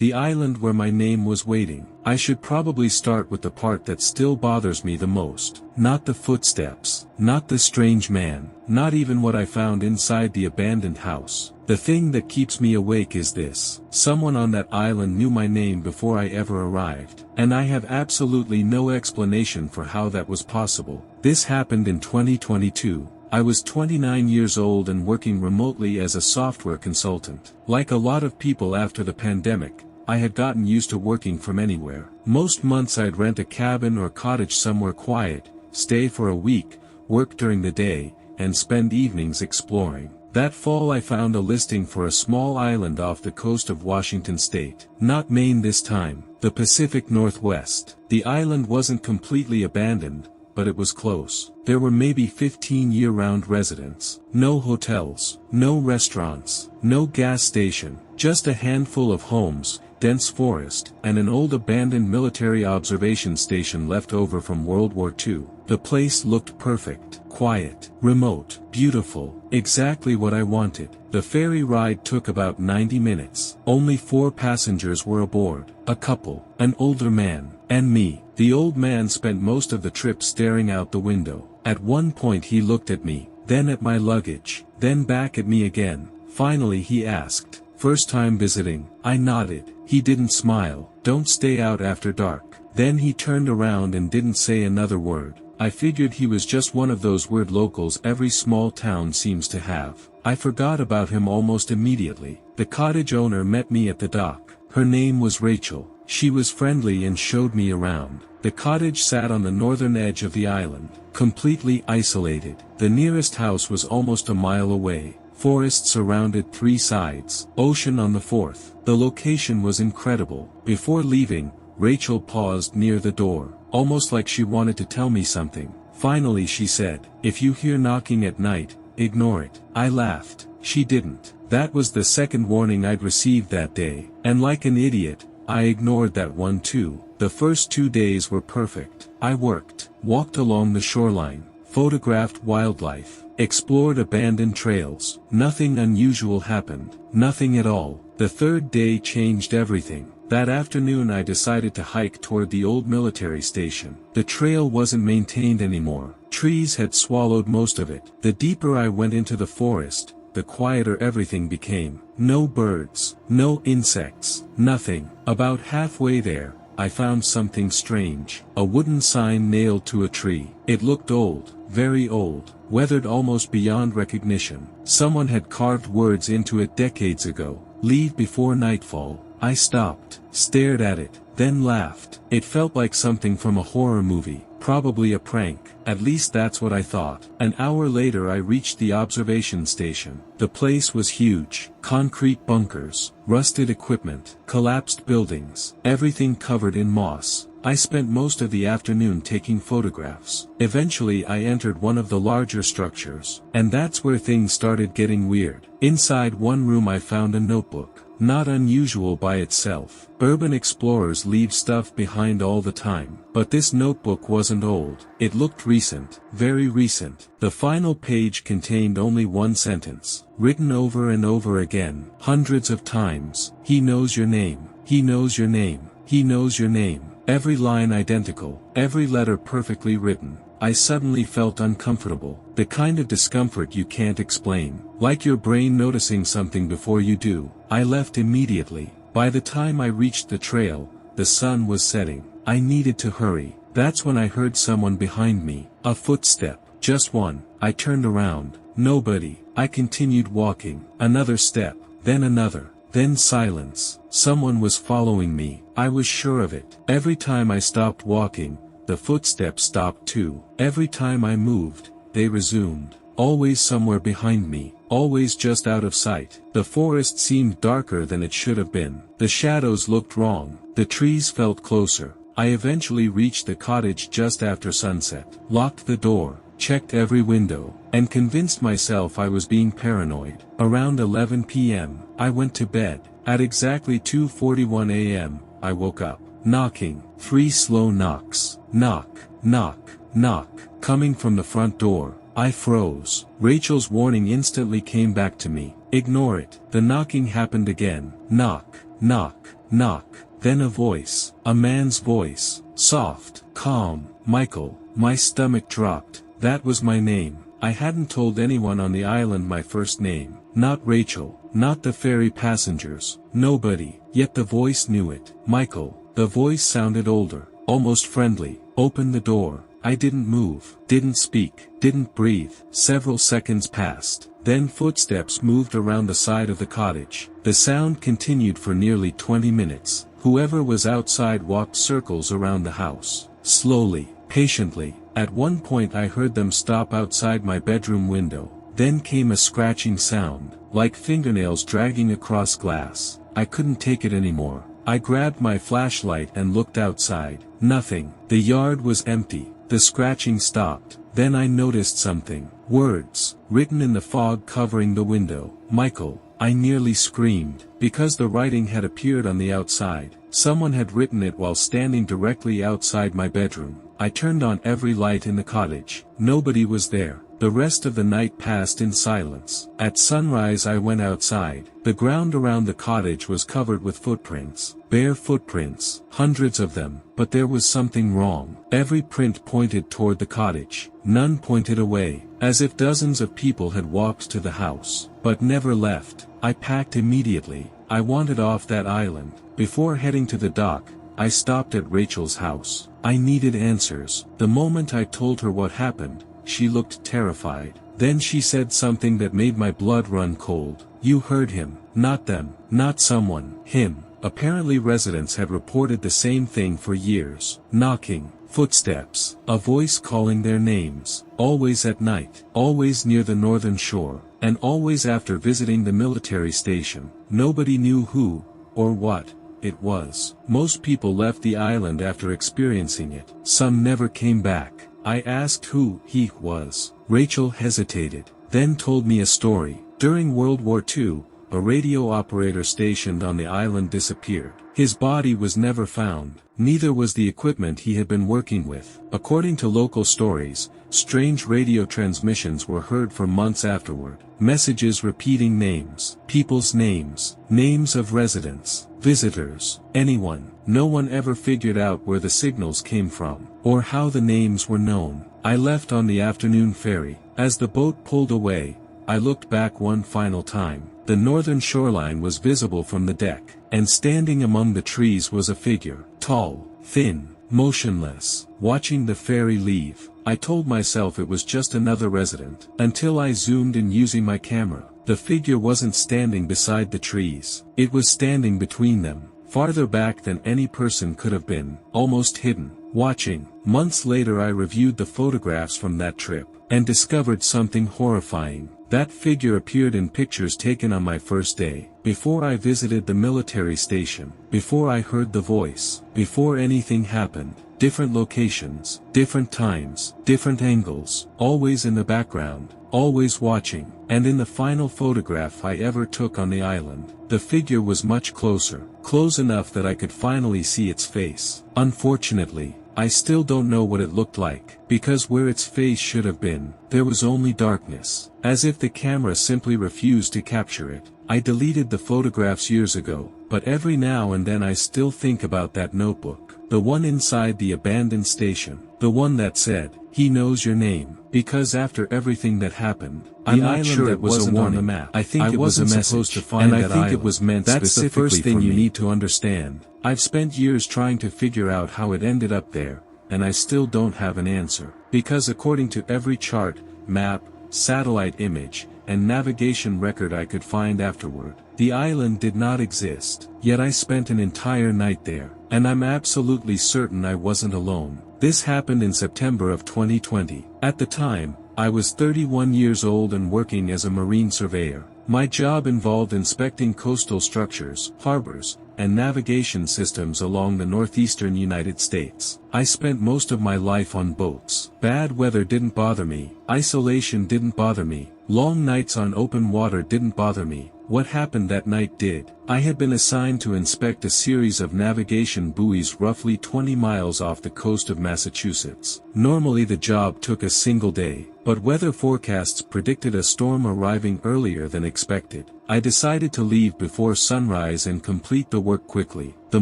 The island where my name was waiting. I should probably start with the part that still bothers me the most. Not the footsteps, not the strange man, not even what I found inside the abandoned house. The thing that keeps me awake is this: someone on that island knew my name before I ever arrived, and I have absolutely no explanation for how that was possible. This happened in 2022. I was 29 years old and working remotely as a software consultant. Like a lot of people after the pandemic, I had gotten used to working from anywhere. Most months I'd rent a cabin or cottage somewhere quiet, stay for a week, work during the day, and spend evenings exploring. That fall I found a listing for a small island off the coast of Washington state. Not Maine this time, the Pacific Northwest. The island wasn't completely abandoned, but it was close. There were maybe 15 year-round residents. No hotels, no restaurants, no gas station, just a handful of homes, dense forest, and an old abandoned military observation station left over from World War II. The place looked perfect, quiet, remote, beautiful, exactly what I wanted. The ferry ride took about 90 minutes. Only 4 passengers were aboard, a couple, an older man, and me. The old man spent most of the trip staring out the window. At one point he looked at me, then at my luggage, then back at me again. Finally he asked, "First time visiting?" I nodded. He didn't smile. "Don't stay out after dark." Then he turned around and didn't say another word. I figured he was just one of those weird locals every small town seems to have. I forgot about him almost immediately. The cottage owner met me at the dock. Her name was Rachel. She was friendly and showed me around. The cottage sat on the northern edge of the island, completely isolated. The nearest house was almost a mile away. Forest surrounded 3 sides, ocean on the 4th. The location was incredible. Before leaving, Rachel paused near the door, almost like she wanted to tell me something. Finally she said, "If you hear knocking at night, ignore it." I laughed. She didn't. That was the second warning I'd received that day, and like an idiot, I ignored that one too. The first 2 days were perfect. I worked, walked along the shoreline, photographed wildlife, explored abandoned trails. Nothing unusual happened. Nothing at all. The third day changed everything. That afternoon I decided to hike toward the old military station. The trail wasn't maintained anymore. Trees had swallowed most of it. The deeper I went into the forest, the quieter everything became. No birds, no insects, nothing. About halfway there, I found something strange. A wooden sign nailed to a tree. It looked old, very old, weathered almost beyond recognition. Someone had carved words into it decades ago. "Leave before nightfall." I stopped, stared at it, then laughed. It felt like something from a horror movie, probably a prank. At least that's what I thought. An hour later I reached the observation station. The place was huge. Concrete bunkers, rusted equipment, collapsed buildings, everything covered in moss. I spent most of the afternoon taking photographs. Eventually I entered one of the larger structures. And that's where things started getting weird. Inside one room I found a notebook. Not unusual by itself. Urban explorers leave stuff behind all the time. But this notebook wasn't old. It looked recent, very recent. The final page contained only one sentence, written over and over again, hundreds of times. "He knows your name. He knows your name. He knows your name." Every line identical, every letter perfectly written. I suddenly felt uncomfortable. The kind of discomfort you can't explain. Like your brain noticing something before you do. I left immediately. By the time I reached the trail, the sun was setting. I needed to hurry. That's when I heard someone behind me. A footstep. Just one. I turned around. Nobody. I continued walking. Another step. Then another. Then silence. Someone was following me. I was sure of it. Every time I stopped walking, the footsteps stopped too. Every time I moved, they resumed. Always somewhere behind me, always just out of sight. The forest seemed darker than it should have been. The shadows looked wrong. The trees felt closer. I eventually reached the cottage just after sunset, locked the door, checked every window, and convinced myself I was being paranoid. Around 11 p.m., I went to bed. At exactly 2:41 a.m., I woke up. Knocking. 3 slow knocks. Knock, knock, knock, coming from the front door. I froze. Rachel's warning instantly came back to me. Ignore it. The knocking happened again. Knock, knock, knock, then a voice, a man's voice, soft, calm, Michael. My stomach dropped. That was my name. I hadn't told anyone on the island my first name. Not Rachel, not the ferry passengers, nobody, yet the voice knew it. Michael. The voice sounded older, almost friendly. Open the door. I didn't move, didn't speak, didn't breathe. Several seconds passed. Then footsteps moved around the side of the cottage. The sound continued for nearly 20 minutes. Whoever was outside walked circles around the house. Slowly, patiently. At one point I heard them stop outside my bedroom window. Then came a scratching sound, like fingernails dragging across glass. I couldn't take it anymore. I grabbed my flashlight and looked outside. Nothing. The yard was empty. The scratching stopped. Then I noticed something. Words, written in the fog covering the window. Michael. I nearly screamed, because the writing had appeared on the outside. Someone had written it while standing directly outside my bedroom. I turned on every light in the cottage. Nobody was there. The rest of the night passed in silence. At sunrise I went outside. The ground around the cottage was covered with footprints. Bare footprints, hundreds of them, but there was something wrong. Every print pointed toward the cottage. None pointed away, as if dozens of people had walked to the house, but never left. I packed immediately. I wanted off that island. Before heading to the dock, I stopped at Rachel's house. I needed answers. The moment I told her what happened, she looked terrified. Then she said something that made my blood run cold. You heard him, not them, not someone, him. Apparently residents had reported the same thing for years. Knocking, footsteps, a voice calling their names, always at night, always near the northern shore, and always after visiting the military station. Nobody knew who, or what, it was. Most people left the island after experiencing it. Some never came back. I asked who he was. Rachel hesitated, then told me a story. During World War II, a radio operator stationed on the island disappeared. His body was never found. Neither was the equipment he had been working with. According to local stories, strange radio transmissions were heard for months afterward. Messages repeating names, people's names, names of residents, visitors, anyone. No one ever figured out where the signals came from, or how the names were known. I left on the afternoon ferry. As the boat pulled away, I looked back one final time. The northern shoreline was visible from the deck, and standing among the trees was a figure, tall, thin, motionless, watching the ferry leave. I told myself it was just another resident, until I zoomed in using my camera. The figure wasn't standing beside the trees. It was standing between them, farther back than any person could have been, almost hidden, watching. Months later I reviewed the photographs from that trip, and discovered something horrifying. That figure appeared in pictures taken on my first day, before I visited the military station, before I heard the voice, before anything happened. Different locations, different times, different angles, always in the background, always watching. And in the final photograph I ever took on the island, the figure was much closer, close enough that I could finally see its face. Unfortunately, I still don't know what it looked like, because where its face should have been, there was only darkness, as if the camera simply refused to capture it. I deleted the photographs years ago, but every now and then I still think about that notebook, the one inside the abandoned station, the one that said, "He knows your name," because after everything that happened, I'm not sure it wasn't on the map. I think it was a message, and I think it was meant specifically for me. That's the first thing you need to understand. I've spent years trying to figure out how it ended up there, and I still don't have an answer. Because according to every chart, map, satellite image, and navigation record I could find afterward, the island did not exist. Yet I spent an entire night there, and I'm absolutely certain I wasn't alone. This happened in September of 2020. At the time, I was 31 years old and working as a marine surveyor. My job involved inspecting coastal structures, harbors, and navigation systems along the northeastern United States. I spent most of my life on boats. Bad weather didn't bother me. Isolation didn't bother me. Long nights on open water didn't bother me. What happened that night did. I had been assigned to inspect a series of navigation buoys roughly 20 miles off the coast of Massachusetts. Normally the job took a single day, but weather forecasts predicted a storm arriving earlier than expected. I decided to leave before sunrise and complete the work quickly. The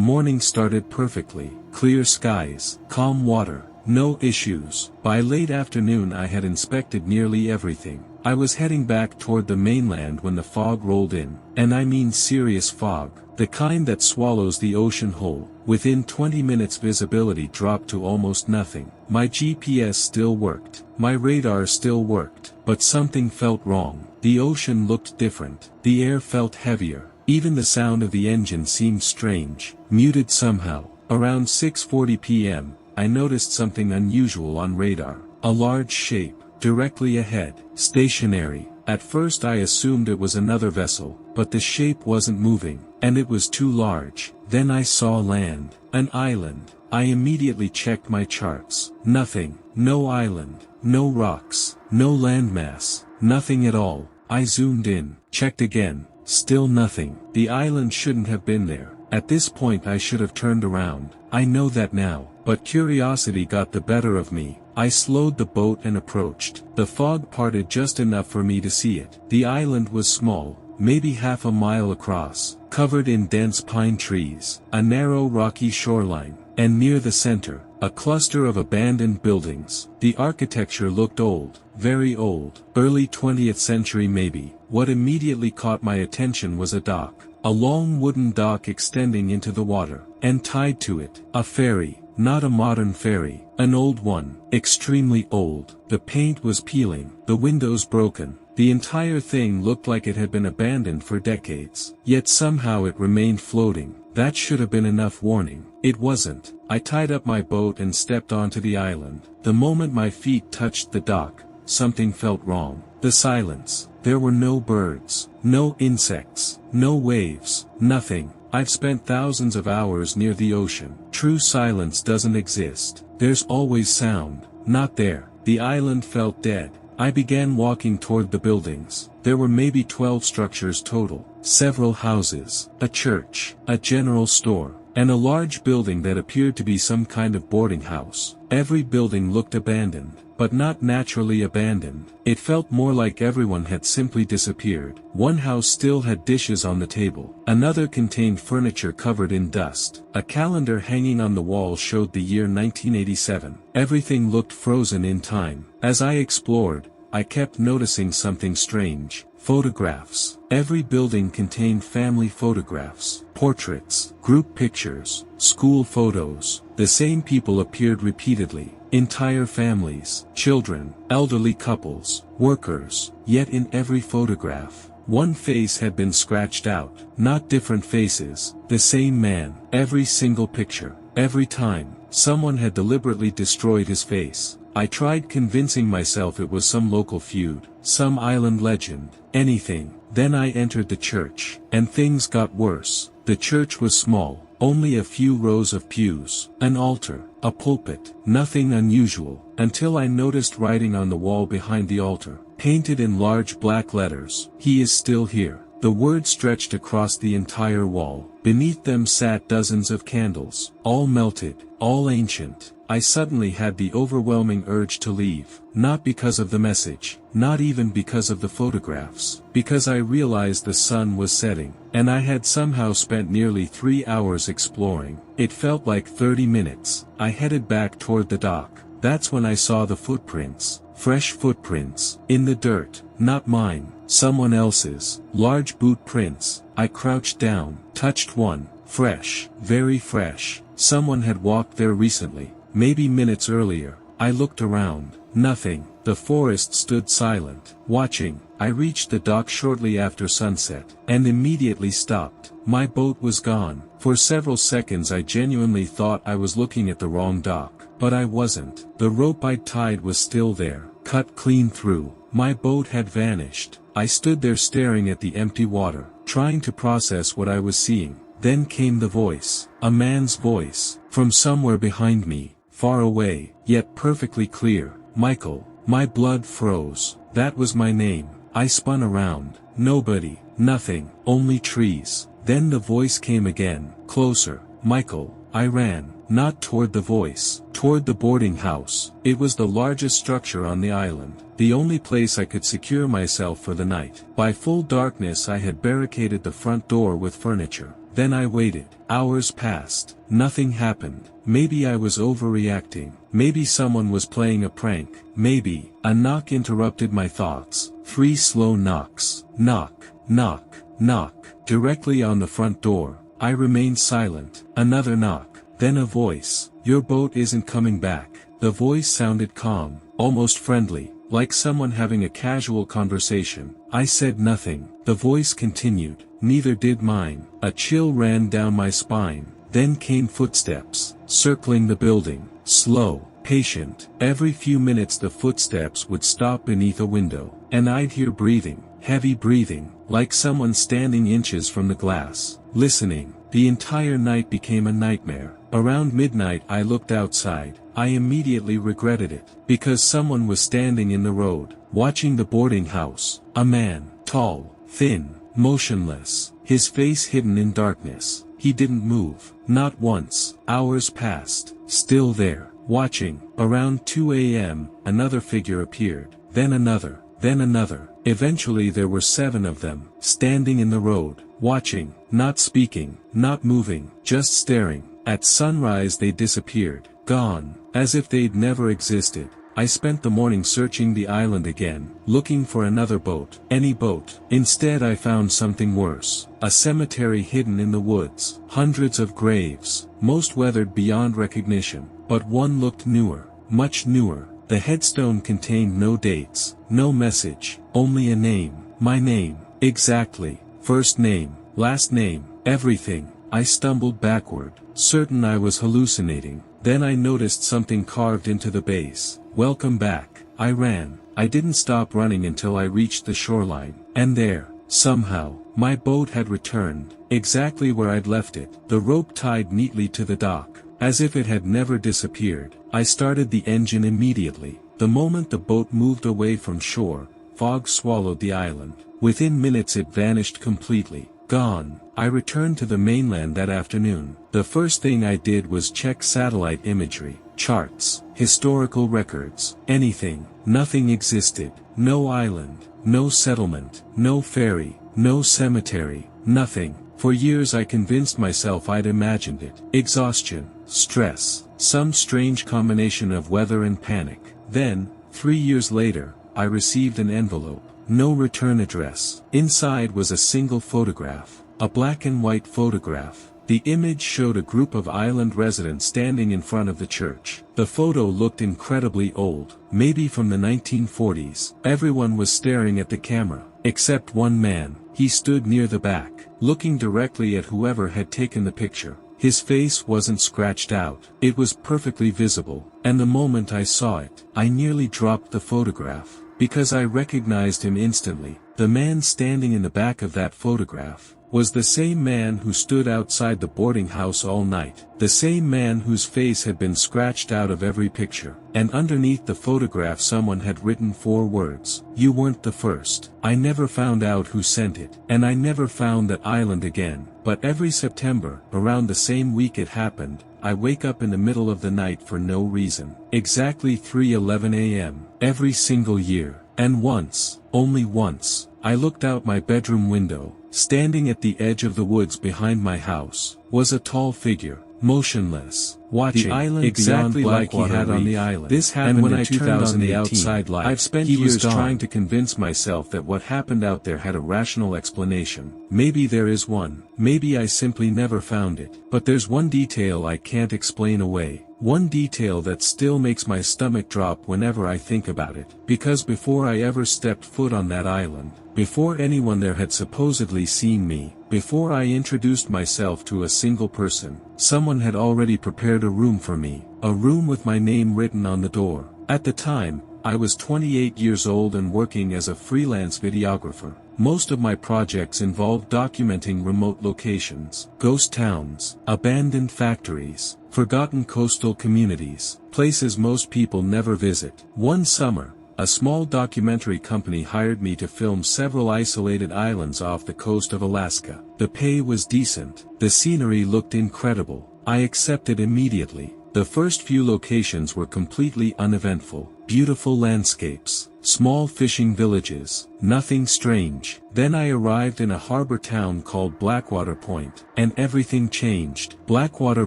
morning started perfectly. Clear skies, calm water, no issues. By late afternoon I had inspected nearly everything. I was heading back toward the mainland when the fog rolled in. And I mean serious fog. The kind that swallows the ocean whole. Within 20 minutes visibility dropped to almost nothing. My GPS still worked. My radar still worked. But something felt wrong. The ocean looked different. The air felt heavier. Even the sound of the engine seemed strange, muted somehow. Around 6:40 p.m., I noticed something unusual on radar. A large shape, directly ahead, stationary. At first I assumed it was another vessel, but the shape wasn't moving, and it was too large. Then I saw land, an island. I immediately checked my charts. Nothing, no island, no rocks, no landmass, nothing at all. I zoomed in, checked again, still nothing. The island shouldn't have been there. At this point I should have turned around. I know that now, but curiosity got the better of me. I slowed the boat and approached. The fog parted just enough for me to see it. The island was small, maybe half a mile across, covered in dense pine trees, a narrow rocky shoreline, and near the center, a cluster of abandoned buildings. The architecture looked old, very old, early 20th century maybe. What immediately caught my attention was a dock. A long wooden dock extending into the water, and tied to it, a ferry, not a modern ferry, an old one, extremely old. The paint was peeling, the windows broken. The entire thing looked like it had been abandoned for decades. Yet somehow it remained floating. That should have been enough warning. It wasn't. I tied up my boat and stepped onto the island. The moment my feet touched the dock, something felt wrong. The silence. There were no birds, no insects, no waves, nothing. I've spent thousands of hours near the ocean. True silence doesn't exist. There's always sound. Not there. The island felt dead. I began walking toward the buildings. There were maybe 12 structures total. Several houses, a church, a general store, and a large building that appeared to be some kind of boarding house. Every building looked abandoned, but not naturally abandoned. It felt more like everyone had simply disappeared. One house still had dishes on the table. Another contained furniture covered in dust. A calendar hanging on the wall showed the year 1987. Everything looked frozen in time. As I explored, I kept noticing something strange. Photographs. Every building contained family photographs, portraits, group pictures, school photos. The same people appeared repeatedly. Entire families, children, elderly couples, workers. Yet in every photograph, one face had been scratched out. Not different faces, the same man. Every single picture. Every time, someone had deliberately destroyed his face. I tried convincing myself it was some local feud, some island legend, anything. Then I entered the church, and things got worse. The church was small, only a few rows of pews, an altar, a pulpit, nothing unusual, until I noticed writing on the wall behind the altar, painted in large black letters, "He is still here." The words stretched across the entire wall. Beneath them sat dozens of candles, all melted, all ancient. I suddenly had the overwhelming urge to leave, not because of the message, not even because of the photographs, because I realized the sun was setting, and I had somehow spent nearly 3 hours exploring. It felt like 30 minutes. I headed back toward the dock. That's when I saw the footprints, fresh footprints, in the dirt, not mine, someone else's, large boot prints. I crouched down, touched one, fresh, very fresh. Someone had walked there recently. Maybe minutes earlier. I looked around. Nothing. The forest stood silent, watching. I reached the dock shortly after sunset, and immediately stopped. My boat was gone. For several seconds I genuinely thought I was looking at the wrong dock. But I wasn't. The rope I'd tied was still there, cut clean through. My boat had vanished. I stood there staring at the empty water, trying to process what I was seeing. Then came the voice. A man's voice. From somewhere behind me. Far away, yet perfectly clear. Michael. My blood froze. That was my name. I spun around. Nobody, nothing, only trees. Then the voice came again, closer. Michael. I ran, not toward the voice, toward the boarding house. It was the largest structure on the island, the only place I could secure myself for the night. By full darkness I had barricaded the front door with furniture. Then I waited. Hours passed. Nothing happened. Maybe I was overreacting. Maybe someone was playing a prank. Maybe. A knock interrupted my thoughts. 3 slow knocks. Knock, knock, knock. Directly on the front door. I remained silent. Another knock. Then a voice. Your boat isn't coming back. The voice sounded calm, almost friendly, like someone having a casual conversation. I said nothing. The voice continued. Neither did mine. A chill ran down my spine. Then came footsteps, circling the building, slow, patient. Every few minutes the footsteps would stop beneath a window, and I'd hear breathing, heavy breathing, like someone standing inches from the glass, listening. The entire night became a nightmare. Around midnight I looked outside. I immediately regretted it, because someone was standing in the road, watching the boarding house. A man, tall, thin, motionless, his face hidden in darkness. He didn't move, not once. Hours passed, still there, watching. Around 2 a.m., another figure appeared, then another, then another. Eventually there were 7 of them, standing in the road, watching, not speaking, not moving, just staring. At sunrise they disappeared, gone, as if they'd never existed. I spent the morning searching the island again, looking for another boat, any boat. Instead I found something worse. A cemetery hidden in the woods. Hundreds of graves, most weathered beyond recognition, but one looked newer, much newer. The headstone contained no dates, no message, only a name. My name, exactly, first name, last name, everything. I stumbled backward, certain I was hallucinating. Then I noticed something carved into the base. Welcome back. I ran. I didn't stop running until I reached the shoreline. And there, somehow, my boat had returned, exactly where I'd left it. The rope tied neatly to the dock, as if it had never disappeared. I started the engine immediately. The moment the boat moved away from shore, fog swallowed the island. Within minutes it vanished completely. Gone. I returned to the mainland that afternoon. The first thing I did was check satellite imagery, charts, historical records, anything. Nothing existed. No island, no settlement, no ferry, no cemetery, nothing. For years I convinced myself I'd imagined it. Exhaustion, stress, some strange combination of weather and panic. Then, 3 years later, I received an envelope. No return address. Inside was a single photograph. A black and white photograph. The image showed a group of island residents standing in front of the church. The photo looked incredibly old, maybe from the 1940s. Everyone was staring at the camera, except one man. He stood near the back, looking directly at whoever had taken the picture. His face wasn't scratched out. It was perfectly visible, and the moment I saw it, I nearly dropped the photograph, because I recognized him instantly. The man standing in the back of that photograph was the same man who stood outside the boarding house all night, the same man whose face had been scratched out of every picture, and underneath the photograph someone had written 4 words. You weren't the first. I never found out who sent it, and I never found that island again. But every September, around the same week it happened, I wake up in the middle of the night for no reason. Exactly 3:11 a.m. every single year. And once, only once, I looked out my bedroom window. Standing at the edge of the woods behind my house was a tall figure, motionless, watching the island exactly like he had on the island. This happened when I turned on the outside light. I've spent years trying to convince myself that what happened out there had a rational explanation. Maybe there is one. Maybe I simply never found it. But there's one detail I can't explain away. One detail that still makes my stomach drop whenever I think about it. Because before I ever stepped foot on that island, before anyone there had supposedly seen me, before I introduced myself to a single person, someone had already prepared a room for me, a room with my name written on the door. At the time, I was 28 years old and working as a freelance videographer. Most of my projects involved documenting remote locations, ghost towns, abandoned factories, forgotten coastal communities, places most people never visit. One summer, a small documentary company hired me to film several isolated islands off the coast of Alaska. The pay was decent, the scenery looked incredible, I accepted immediately. The first few locations were completely uneventful. Beautiful landscapes, small fishing villages, nothing strange. Then I arrived in a harbor town called Blackwater Point, and everything changed. Blackwater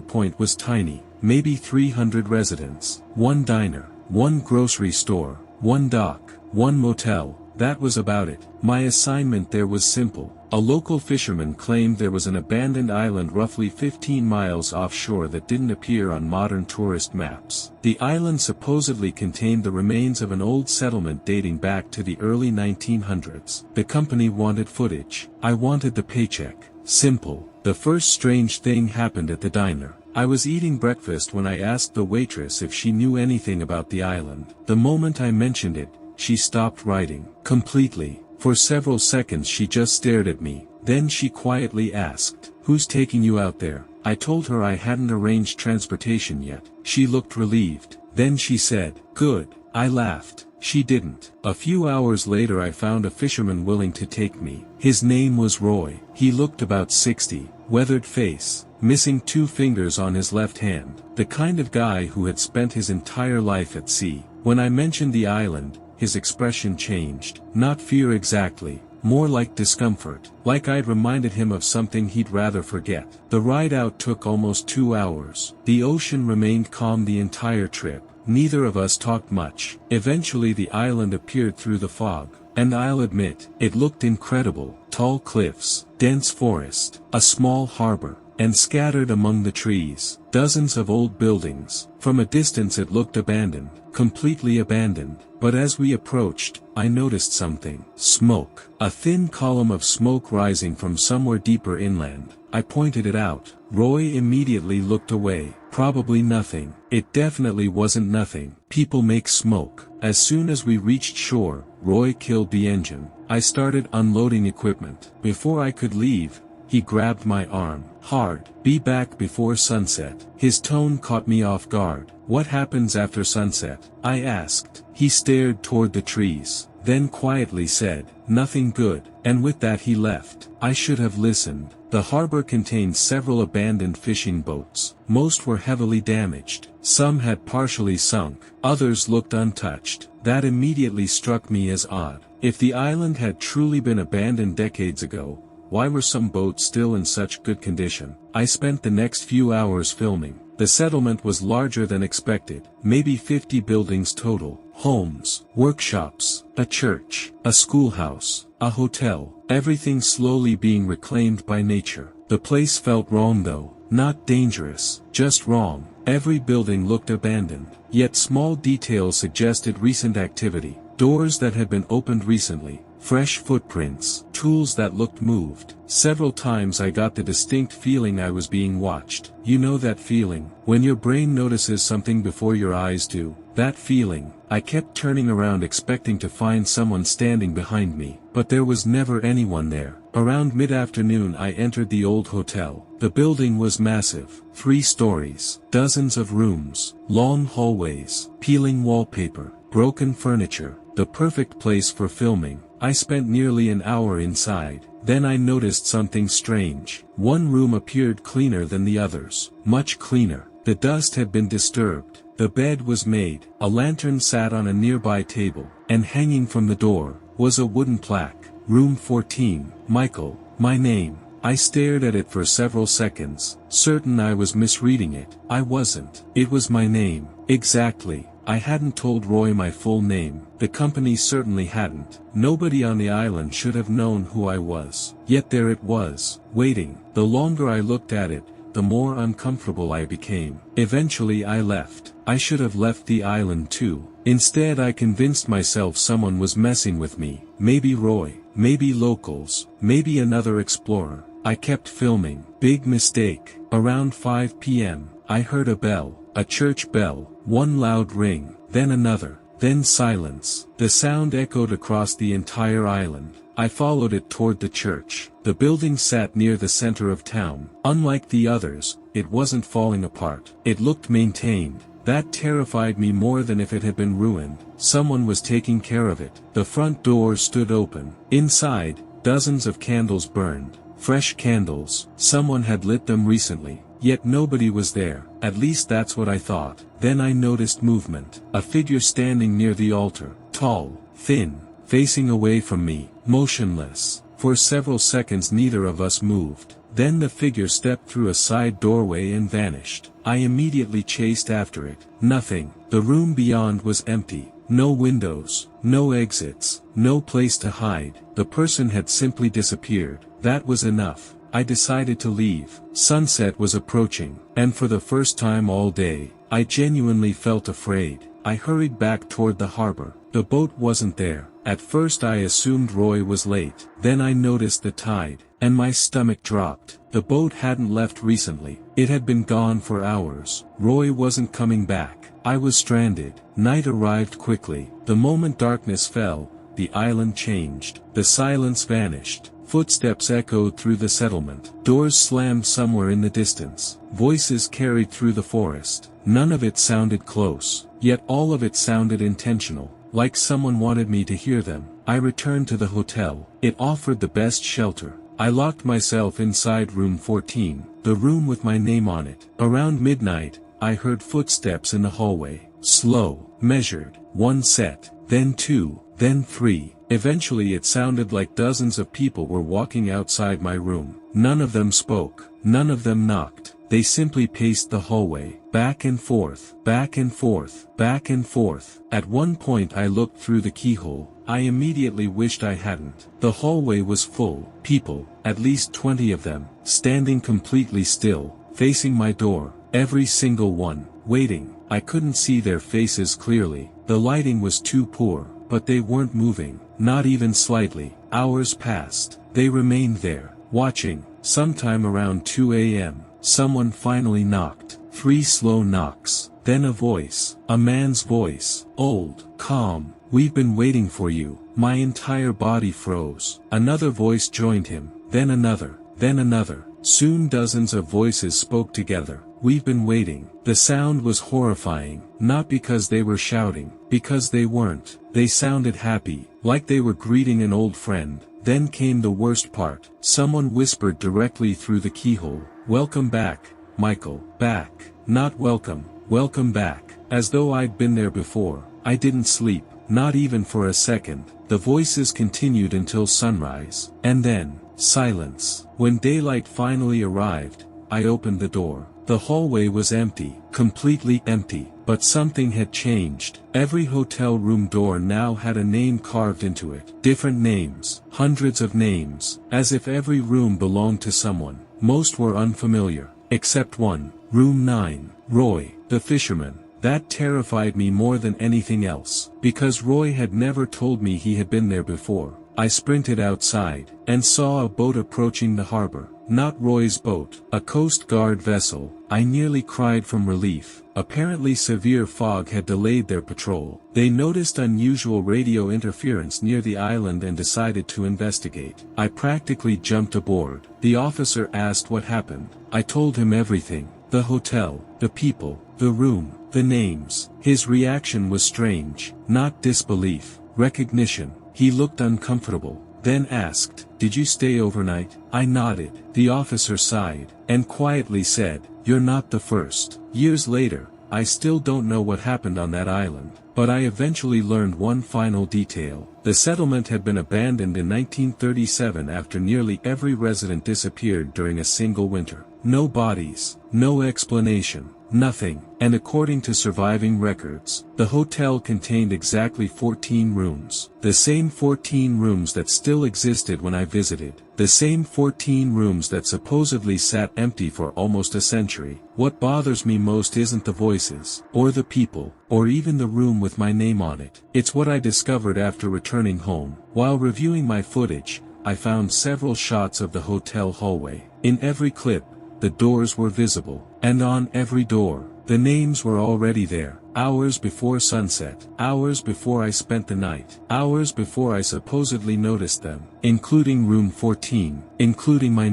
Point was tiny, maybe 300 residents, one diner, one grocery store, one dock, one motel. That was about it. My assignment there was simple. A local fisherman claimed there was an abandoned island roughly 15 miles offshore that didn't appear on modern tourist maps. The island supposedly contained the remains of an old settlement dating back to the early 1900s. The company wanted footage. I wanted the paycheck. Simple. The first strange thing happened at the diner. I was eating breakfast when I asked the waitress if she knew anything about the island. The moment I mentioned it, she stopped writing. Completely. For several seconds she just stared at me, then she quietly asked, "Who's taking you out there?" I told her I hadn't arranged transportation yet. She looked relieved. Then she said, "Good." I laughed. She didn't. A few hours later I found a fisherman willing to take me. His name was Roy. He looked about 60, weathered face, missing 2 fingers on his left hand, the kind of guy who had spent his entire life at sea. When I mentioned the island, his expression changed. Not fear exactly, more like discomfort, like I'd reminded him of something he'd rather forget. The ride out took almost 2 hours. The ocean remained calm the entire trip. Neither of us talked much. Eventually the island appeared through the fog, and I'll admit, it looked incredible. Tall cliffs, dense forest, a small harbor, and scattered among the trees, dozens of old buildings. From a distance it looked abandoned, completely abandoned. But as we approached, I noticed something. Smoke. A thin column of smoke rising from somewhere deeper inland. I pointed it out. Roy immediately looked away. Probably nothing. It definitely wasn't nothing. People make smoke. As soon as we reached shore, Roy killed the engine. I started unloading equipment. Before I could leave, he grabbed my arm. Hard. "Be back before sunset." His tone caught me off guard. "What happens after sunset?" I asked. He stared toward the trees, then quietly said, "Nothing good." And with that he left. I should have listened. The harbor contained several abandoned fishing boats. Most were heavily damaged. Some had partially sunk. Others looked untouched. That immediately struck me as odd. If the island had truly been abandoned decades ago, why were some boats still in such good condition? I spent the next few hours filming. The settlement was larger than expected, maybe 50 buildings total. Homes, workshops, a church, a schoolhouse, a hotel, everything slowly being reclaimed by nature. The place felt wrong though, not dangerous, just wrong. Every building looked abandoned, yet small details suggested recent activity. Doors that had been opened recently, fresh footprints, tools that looked moved. Several times I got the distinct feeling I was being watched. You know that feeling, when your brain notices something before your eyes do? That feeling. I kept turning around expecting to find someone standing behind me, but there was never anyone there. Around mid-afternoon I entered the old hotel. The building was massive, 3 stories, dozens of rooms, long hallways, peeling wallpaper, broken furniture, the perfect place for filming. I spent nearly an hour inside. Then I noticed something strange. One room appeared cleaner than the others, much cleaner. The dust had been disturbed. The bed was made. A lantern sat on a nearby table, and hanging from the door was a wooden plaque. Room 14, Michael, my name. I stared at it for several seconds, certain I was misreading it. I wasn't. It was my name. Exactly. I hadn't told Roy my full name. The company certainly hadn't. Nobody on the island should have known who I was. Yet there it was, waiting. The longer I looked at it, the more uncomfortable I became. Eventually I left. I should have left the island too. Instead I convinced myself someone was messing with me. Maybe Roy, maybe locals, maybe another explorer. I kept filming. Big mistake. Around 5 p.m., I heard a bell, a church bell, one loud ring, then another, then silence. The sound echoed across the entire island. I followed it toward the church. The building sat near the center of town. Unlike the others, it wasn't falling apart. It looked maintained. That terrified me more than if it had been ruined. Someone was taking care of it. The front door stood open. Inside, dozens of candles burned. Fresh candles. Someone had lit them recently. yet nobody was there, at least that's what I thought. Then I noticed movement, a figure standing near the altar, tall, thin, facing away from me, motionless. For several seconds neither of us moved. Then the figure stepped through a side doorway and vanished. I immediately chased after it. Nothing. The room beyond was empty. No windows, no exits, no place to hide. The person had simply disappeared. That was enough. I decided to leave. Sunset was approaching, and for the first time all day, I genuinely felt afraid. I hurried back toward the harbor. The boat wasn't there. At first I assumed Roy was late. Then I noticed the tide, and my stomach dropped. The boat hadn't left recently. It had been gone for hours. Roy wasn't coming back. I was stranded. Night arrived quickly. The moment darkness fell, the island changed. The silence vanished. Footsteps echoed through the settlement. Doors slammed somewhere in the distance. Voices carried through the forest. None of it sounded close, yet all of it sounded intentional, like someone wanted me to hear them. I returned to the hotel. It offered the best shelter. I locked myself inside room 14, the room with my name on it. Around midnight, I heard footsteps in the hallway. Slow, measured, one set, then two, then three. Eventually it sounded like dozens of people were walking outside my room. None of them spoke. None of them knocked. They simply paced the hallway, back and forth, back and forth, back and forth. At one point I looked through the keyhole. I immediately wished I hadn't. The hallway was full. People, at least 20 of them, standing completely still, facing my door. Every single one, waiting. I couldn't see their faces clearly. The lighting was too poor, but they weren't moving, not even slightly. Hours passed. They remained there, watching. Sometime around 2 a.m., someone finally knocked. 3 slow knocks. Then a voice. A man's voice. Old, calm. "We've been waiting for you." My entire body froze. Another voice joined him. Then another. Then another. Soon dozens of voices spoke together. "We've been waiting." The sound was horrifying, not because they were shouting, because they weren't. They sounded happy, like they were greeting an old friend. Then came the worst part. Someone whispered directly through the keyhole, "Welcome back, Michael." Back. Not welcome. Welcome back. As though I'd been there before. I didn't sleep, not even for a second. The voices continued until sunrise. And then, silence. When daylight finally arrived, I opened the door. The hallway was empty, completely empty, but something had changed. Every hotel room door now had a name carved into it. Different names, hundreds of names, as if every room belonged to someone. Most were unfamiliar, except one, room 9, Roy, the fisherman. That terrified me more than anything else, because Roy had never told me he had been there before. I sprinted outside, and saw a boat approaching the harbor. Not Roy's boat, a Coast Guard vessel. I nearly cried from relief. Apparently severe fog had delayed their patrol. They noticed unusual radio interference near the island and decided to investigate. I practically jumped aboard. The officer asked what happened. I told him everything. The hotel, the people, the room, the names. His reaction was strange, not disbelief, recognition. He looked uncomfortable, then asked, "Did you stay overnight?" I nodded. The officer sighed, and quietly said, "You're not the first." Years later, I still don't know what happened on that island, but I eventually learned one final detail. The settlement had been abandoned in 1937 after nearly every resident disappeared during a single winter. No bodies, no explanation, nothing. And according to surviving records, the hotel contained exactly 14 rooms. The same 14 rooms that still existed when I visited. The same 14 rooms that supposedly sat empty for almost a century. What bothers me most isn't the voices, or the people, or even the room with my name on it. It's what I discovered after returning home. While reviewing my footage, I found several shots of the hotel hallway. In every clip, the doors were visible, and on every door, the names were already there. Hours before sunset, hours before I spent the night, hours before I supposedly noticed them, including room 14, including my name.